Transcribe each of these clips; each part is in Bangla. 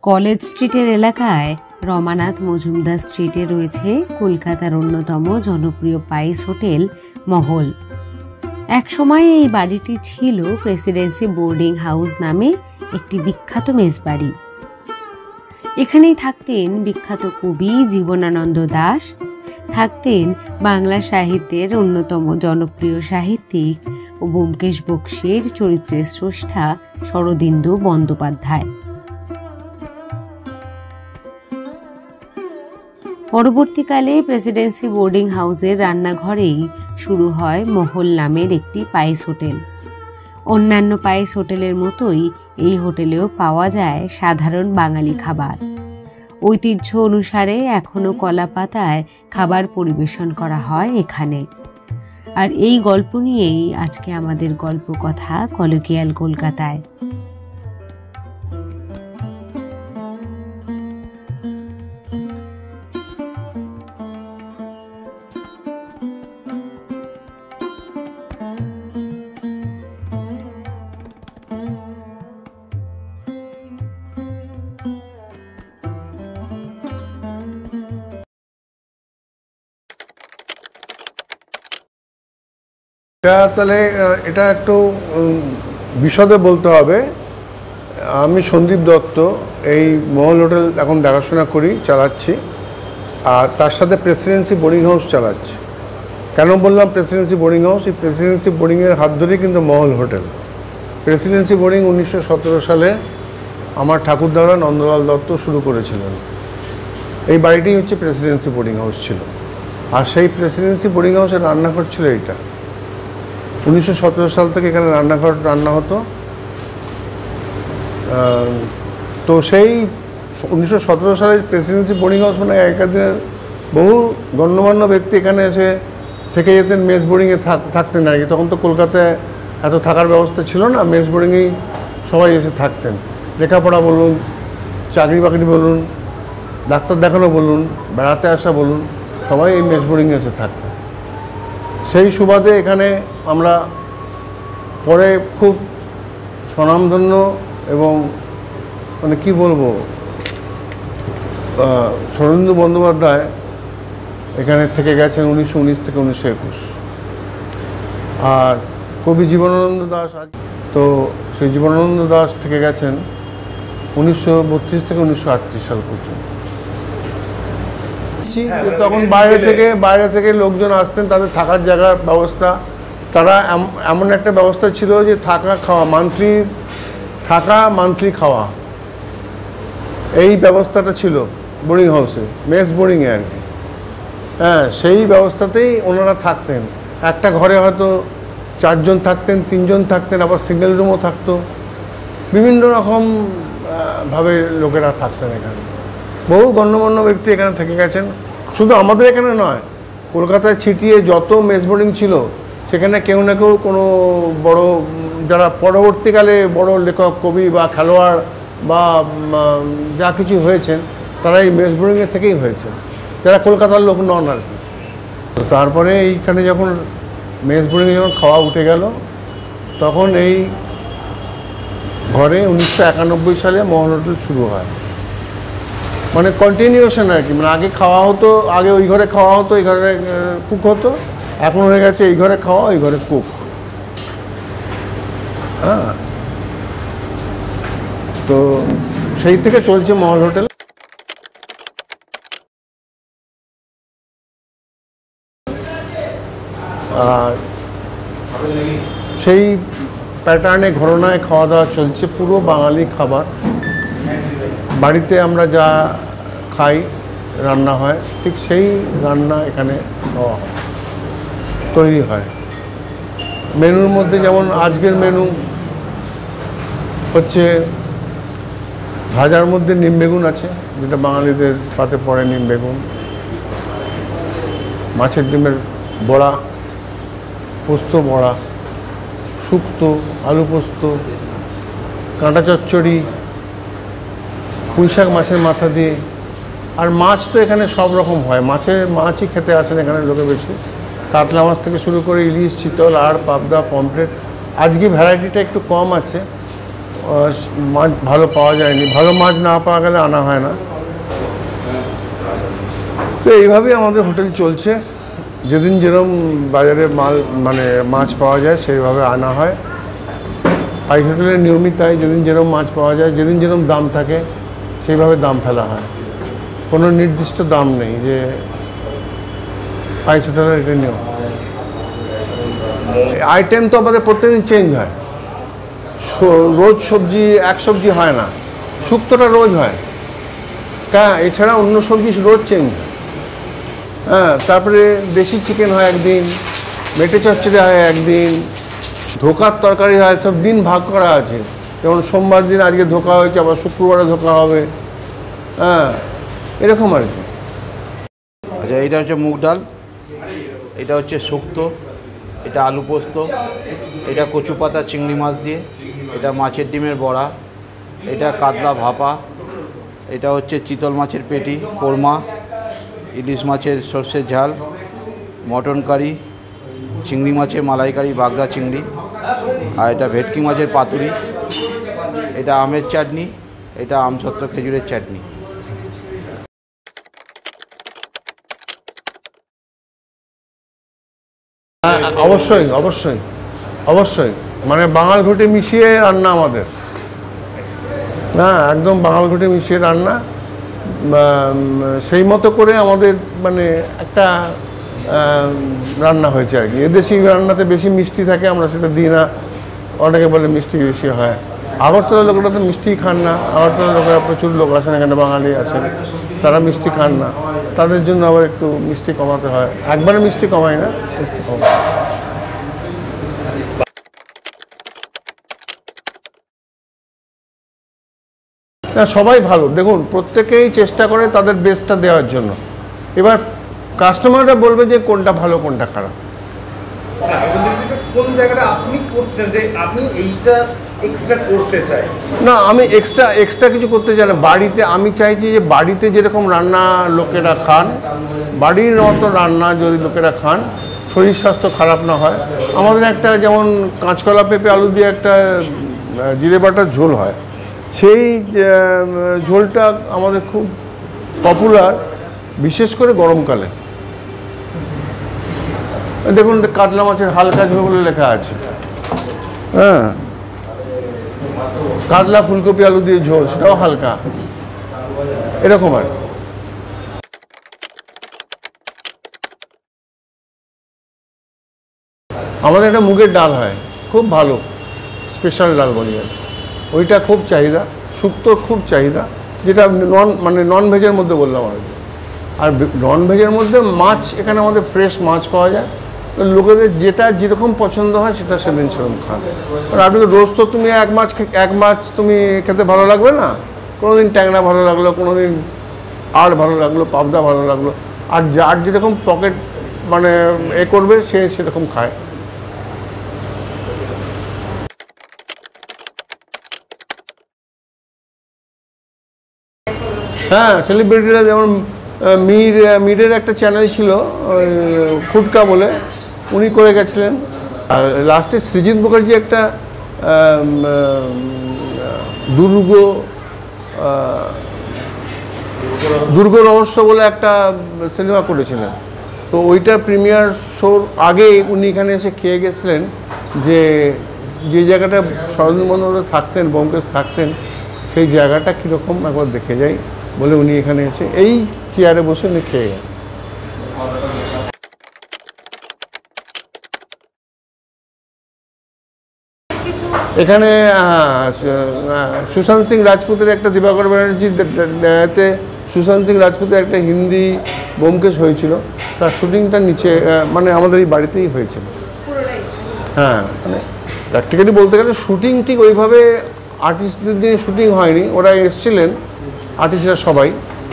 কলেজ স্ট্রিটের এলাকায় রমানাথ মজুমদার স্ট্রিটে রয়েছে কলকাতার অন্যতম জনপ্রিয় পাইস হোটেল মহল। একসময় এই বাড়িটি ছিল প্রেসিডেন্সি বোর্ডিং হাউস নামে একটি বিখ্যাত মেসবাড়ি। এখানেই থাকতেন বিখ্যাত কবি জীবনানন্দ দাশ, থাকতেন বাংলা সাহিত্যের অন্যতম জনপ্রিয় সাহিত্যিক ও ব্যোমকেশ বক্সীর চরিত্রের স্রষ্টা শরদিন্দু বন্দ্যোপাধ্যায়। পরবর্তীকালে প্রেসিডেন্সি বোর্ডিং হাউসের রান্নাঘরেই শুরু হয় মহল নামের একটি পাইস হোটেল। অন্যান্য পাইস হোটেলের মতোই এই হোটেলেও পাওয়া যায় সাধারণ বাঙালি খাবার। ঐতিহ্য অনুসারে এখনও কলা পাতায় খাবার পরিবেশন করা হয় এখানে। আর এই গল্প নিয়েই আজকে আমাদের গল্প কথা কলকিয়াল কলকাতায়। তাহলে এটা একটু বিশদে বলতে হবে। আমি সন্দীপ দত্ত এই মহল হোটেল এখন দেখাশোনা করি, চালাচ্ছি, আর তার সাথে প্রেসিডেন্সি বোর্ডিং হাউস চালাচ্ছি। কেন বললাম প্রেসিডেন্সি বোর্ডিং হাউস? এই প্রেসিডেন্সি বোর্ডিংয়ের হাত ধরেই কিন্তু মহল হোটেল। প্রেসিডেন্সি বোর্ডিং 1917 সালে আমার ঠাকুরদাদা নন্দলাল দত্ত শুরু করেছিলেন। এই বাড়িটি হচ্ছে প্রেসিডেন্সি বোর্ডিং হাউস ছিল, আর সেই প্রেসিডেন্সি বোর্ডিং হাউসের রান্নাঘর ছিল এইটা। 1917 সাল থেকে এখানে রান্না হতো। তো সেই 1917 সালে প্রেসিডেন্সি বোর্ডিং হাউস মানে আগেকার দিনের বহু গণ্যমান্য ব্যক্তি এখানে এসে থেকে যেতেন, মেস বোর্ডিংয়ে থাকতেন আর কি। তখন তো কলকাতায় এত থাকার ব্যবস্থা ছিল না, মেস বোর্ডিংয়েই সবাই এসে থাকতেন। লেখাপড়া বলুন, চাকরি বাকরি বলুন, ডাক্তার দেখানো বলুন, বেড়াতে আসা বলুন, সবাই এই মেস বোর্ডিংয়ে এসে থাকতেন। সেই সুবাদে এখানে আমরা পরে খুব স্বনামধন্য এবং মানে কি বলবো, শরদিন্দু বন্দ্যোপাধ্যায় এখানে থেকে গেছেন 1919 থেকে 1921, আর কবি জীবনানন্দ দাশ, তো সেই জীবনানন্দ দাশ থেকে গেছেন 1932 থেকে 1938 সাল পর্যন্ত। তখন বাইরে থেকে লোকজন আসতেন, তাদের থাকার জায়গার ব্যবস্থা, তারা এমন একটা ব্যবস্থা ছিল যে থাকা খাওয়া, মান্থলি খাওয়া, এই ব্যবস্থাটা ছিল বোর্ডিং হাউসে, মেস বোর্ডিংয়ে আর কি। হ্যাঁ, সেই ব্যবস্থাতেই ওনারা থাকতেন। একটা ঘরে হয়তো 4 জন থাকতেন, 3 জন থাকতেন, আবার সিঙ্গেল রুমও থাকতো। বিভিন্ন রকম ভাবে লোকেরা থাকতেন এখানে। বহু গণ্যমান্য ব্যক্তি এখানে থেকে গেছেন। শুধু আমাদের এখানে নয়, কলকাতায় ছিটিয়ে যত মেস বোর্ডিং ছিল সেখানে কেউ না কেউ কোনো বড়, যারা পরবর্তীকালে বড় লেখক, কবি বা খেলোয়াড় বা যা কিছু হয়েছেন, তারা এই মেস বোর্ডিংয়ে থেকেই হয়েছে, যারা কলকাতার লোক নন আর কি। তো তারপরে এইখানে যখন মেস বোর্ডিংয়ে যখন খাওয়া উঠে গেল, তখন এই ঘরে 1991 সালে মহল হোটেল শুরু হয়। মানে কন্টিনিউশন আর কি। মানে আগে খাওয়া হতো, আগে ওই ঘরে খাওয়া হতো, এই ঘরে কুক হতো, এখন হয়ে গেছে এই ঘরে খাওয়া, এই ঘরে কুক। হ্যাঁ, তো সেই থেকে চলছে মহল হোটেল। আর সেই প্যাটার্নে ঘরনায় খাওয়া দাওয়া চলছে, পুরো বাঙালি খাবার। বাড়িতে আমরা যা খাই, রান্না হয়, ঠিক সেই রান্না এখানে খাওয়া হয়, তৈরি হয়। মেনুর মধ্যে যেমন আজকের মেনু হচ্ছে ভাজার মধ্যে নিম বেগুন আছে, যেটা বাঙালিদের পাতে পড়ে, নিম বেগুন, মাছের ডিমের বড়া, পোস্ত বড়া, শুক্তো, আলু পোস্ত, কাঁটা চচ্চড়ি, পুঁইশাক মাছের মাথা দিয়ে। আর মাছ তো এখানে সব রকম হয়, মাছই খেতে আসেন এখানে লোকে বেশি। কাতলা মাছ থেকে শুরু করে ইলিশ, চিতল, আর পাবদা, পমফ্রেট। আজকে ভ্যারাইটিটা একটু কম আছে, মাছ ভালো পাওয়া যায়নি, ভালো মাছ না পাওয়া গেলে আনা হয় না। তো এইভাবেই আমাদের হোটেল চলছে, যেদিন যেরকম বাজারে মানে মাছ পাওয়া যায় সেইভাবে আনা হয়। পাইস হোটেলের নিয়মিত তাই, যেদিন যেরকম মাছ পাওয়া যায়, যেদিন যেরকম দাম থাকে সেইভাবে দাম ফেলা হয়, কোনো নির্দিষ্ট দাম নেই যে পাইস হোটেলের এটা নিয়ম। আইটেম তো আমাদের প্রত্যেকদিন চেঞ্জ হয়, রোজ সবজি এক সবজি হয় না, শুক্তোটা রোজ হয়, হ্যাঁ, এছাড়া অন্য সবজি রোজ চেঞ্জ হয়। হ্যাঁ, তারপরে দেশি চিকেন হয় একদিন, মেটে চচ্চড়ি হয় একদিন, ধোকার তরকারি হয়, সব দিন ভাগ করা আছে। যেমন সোমবার দিন আজকে ধোকা হয়েছে, আবার শুক্রবারে ধোকা হবে, হ্যাঁ, এরকম আর কি। আচ্ছা, এটা হচ্ছে মুগ ডাল, এটা হচ্ছে শুক্তো, এটা আলু পোস্ত, এটা কচু পাতা চিংড়ি মাছ দিয়ে, এটা মাছের ডিমের বড়া, এটা কাতলা ভাপা, এটা হচ্ছে চিতল মাছের পেটি, কোরমা, ইলিশ মাছের সর্ষের ঝাল, মটন কারি, চিংড়ি মাছের মালাইকারি বাগদা চিংড়ি, আর এটা ভেটকি মাছের পাতুরি, এটা আমের চাটনি, এটা আমসত্ত্ব খেজুরের চাটনি। অবশ্যই অবশ্যই অবশ্যই, মানে বাঙাল ঘুঁটে মিশিয়ে রান্না আমাদের, হ্যাঁ, একদম বাঙাল ঘুঁটে মিশিয়ে রান্না। সেই মতো করে আমাদের মানে একটা রান্না হয়েছে আর কি। এদেশি রান্নাতে বেশি মিষ্টি থাকে, আমরা সেটা দিই না, অনেকে বলে মিষ্টি বেশি হয়। আগরতলার লোকেরা তো মিষ্টি খান না, আগরতলার লোকেরা প্রচুর লোক আসেন এখানে, বাঙালি আছেন, তারা মিষ্টি খান না, তাদের জন্য আবার একটু মিষ্টি কমাতে হয়। একবারে মিষ্টি কমাই না, মিষ্টি কমাই। না, সবাই ভালো, দেখুন প্রত্যেকেই চেষ্টা করে তাদের বেস্টটা দেওয়ার জন্য। এবার কাস্টমাররা বলবে যে কোনটা ভালো কোনটা খারাপ। কোন জায়গাটা আপনি করছেন যে আপনি এইটা এক্সট্রা করতে চাই? না, আমি এক্সট্রা কিছু করতে চাই না। বাড়িতে আমি চাইছি যে বাড়িতে যেরকম রান্না লোকেরা খান, বাড়ির মতো রান্না যদি লোকেরা খান, শরীর স্বাস্থ্য খারাপ না হয়। আমাদের একটা যেমন কাঁচকলা পেঁপে আলু দিয়ে একটা জিরে বাটার ঝোল হয়, সেই ঝোলটা আমাদের খুব পপুলার, বিশেষ করে গরমকালে। দেখুন, কাতলা মাছের হালকা ঝোল বলে লেখা আছে, হ্যাঁ, কাতলা ফুলকপি আলু দিয়ে ঝোল, সেটাও হালকা, এরকম আর। আমাদের একটা মুগের ডাল হয়, খুব ভালো, স্পেশাল ডাল বলি আর, ওইটা খুব চাহিদা। শুক্তোর খুব চাহিদা, যেটা নন ভেজের মধ্যে বললাম আর কি। আর নন ভেজের মধ্যে মাছ, এখানে আমাদের ফ্রেশ মাছ পাওয়া যায়, লোকেদের যেটা যেরকম পছন্দ হয় সেটা সেদিন সেরকম খান। আর আপনি তো রোজ তো তুমি এক মাছ তুমি খেতে ভালো লাগবে না, কোনোদিন ট্যাংরা ভালো লাগলো, কোনোদিন আড় ভালো লাগলো, পাবদা ভালো লাগলো, আর যার যেরকম পকেট মানে করবে সে সেরকম খায়। হ্যাঁ, সেলিব্রিটিরা যেমন মিরের একটা চ্যানেল ছিল ফুটকা বলে, উনি করে গেছিলেন। আর লাস্টে সৃজিত মুখার্জি একটা দুর্গ রহস্য বলে একটা সিনেমা করেছিলেন। তো ওইটার প্রিমিয়ার শোর আগে উনি এখানে এসে খেয়ে গেছিলেন, যে জায়গাটা শরদিন বন্দ্যোপাধ্যায় থাকতেন, ব্যোমকেশ থাকতেন, সেই জায়গাটা কীরকম একবার দেখে যাই বলে উনি এখানে এসে এই চেয়ারে বসে উনি খেয়ে গেছেন। এখানে সুশান্ত সিং রাজপুতের একটা, দিবাকর ব্যানার্জিতে সুশান্ত সিং রাজপুতের একটা হিন্দি ব্যোমকেশ হয়েছিল, তার শুটিংটা নিচে মানে আমাদের এই বাড়িতেই হয়েছিল। হ্যাঁ, মানে প্র্যাকটিক্যালি বলতে গেলে শুটিং ঠিক ওইভাবে আর্টিস্টদের দিয়ে শুটিং হয়নি, ওরা এসেছিলেন আর্টিস্টরা সবাই,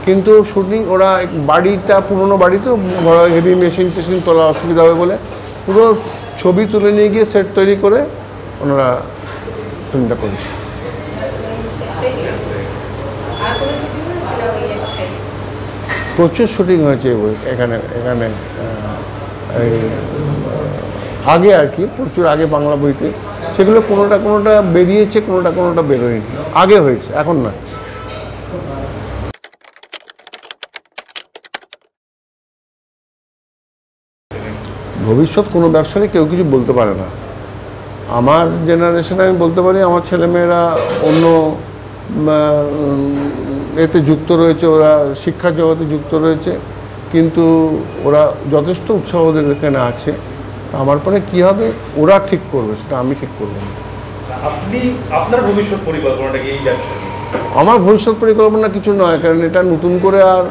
কিন্তু শুটিং ওরা বাড়িটা পুরোনো বাড়ি তো, হেভি মেশিন টেশিন তোলা অসুবিধা হবে বলে পুরো ছবি তুলে নিয়ে গিয়ে সেট তৈরি করে ওনারা ফিল্মটা করেছে। প্রচুর শুটিং হয়েছে এখানে আগে আর কি, প্রচুর আগে বাংলা বইতে সেগুলো কোনোটা বেরিয়েছে, কোনোটা বেরোয়নি। আগে হয়েছে, এখন না। ভবিষ্যৎ কোনো ব্যবসায়ী কেউ কিছু বলতে পারে না। আমার জেনারেশনে আমি বলতে পারি আমার ছেলেমেয়েরা অন্য এতে যুক্ত রয়েছে, ওরা শিক্ষার জগতে যুক্ত রয়েছে, কিন্তু ওরা যথেষ্ট উৎসাহ ওদের এখানে আছে। আমার পরে কী হবে ওরা ঠিক করবে, সেটা আমি ঠিক করবো না। আপনি আপনার ভবিষ্যৎ পরিকল্পনাটা কি এই ব্যবসা? আমার ভবিষ্যৎ পরিকল্পনা কিছু নয়, কারণ এটা নতুন করে আর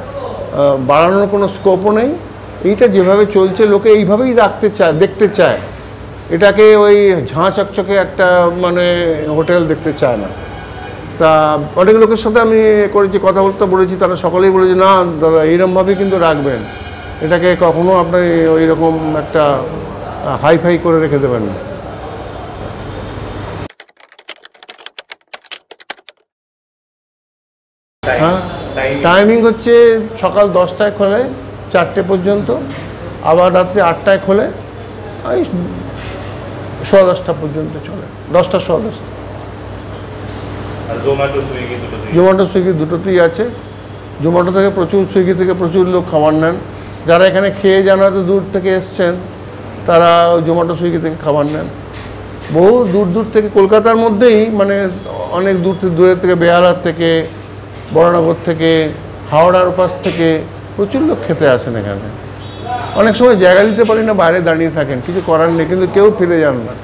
বাড়ানোর কোনো স্কোপও নেই। এইটা যেভাবে চলছে লোকে এইভাবেই রাখতে চায়, দেখতে চায়। এটাকে ওই ঝাঁ চকচকে একটা মানে হোটেল দেখতে চায় না। তা অনেক লোকের সাথে আমি করেছি, কথাবার্তা বলেছি, তারা সকলেই বলেছে না দাদা এইরকমভাবেই কিন্তু রাখবেন, এটাকে কখনো আপনি ওই রকম একটা হাইফাই করে রেখে দেবেন না। হ্যাঁ, টাইমিং হচ্ছে সকাল 10টায় খোলে 4টে পর্যন্ত, আবার রাত্রি 8টায় খোলে, ওই 10:15 পর্যন্ত চলে, 10টা 10:15। জোম্যাটো সুইগি দুটোতেই আছে। জোম্যাটো থেকে প্রচুর, সুইগি থেকে প্রচুর লোক খাবার নেন। যারা এখানে খেয়ে যান হয়তো দূর থেকে এসছেন, তারা জোম্যাটো সুইগি থেকে খাবার নেন। বহু দূর থেকে, কলকাতার মধ্যেই মানে অনেক দূরের থেকে, বেহালার থেকে, বড়নগর থেকে, হাওড়ার পাশ থেকে প্রচুর লোক খেতে আসেন এখানে। অনেক সময় জায়গা দিতে পারি না, বাইরে দাঁড়িয়ে থাকেন, কিছু করার নেই, কিন্তু কেউ ফিরে যান না,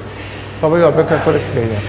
সবাই অপেক্ষা করে খেয়ে যান।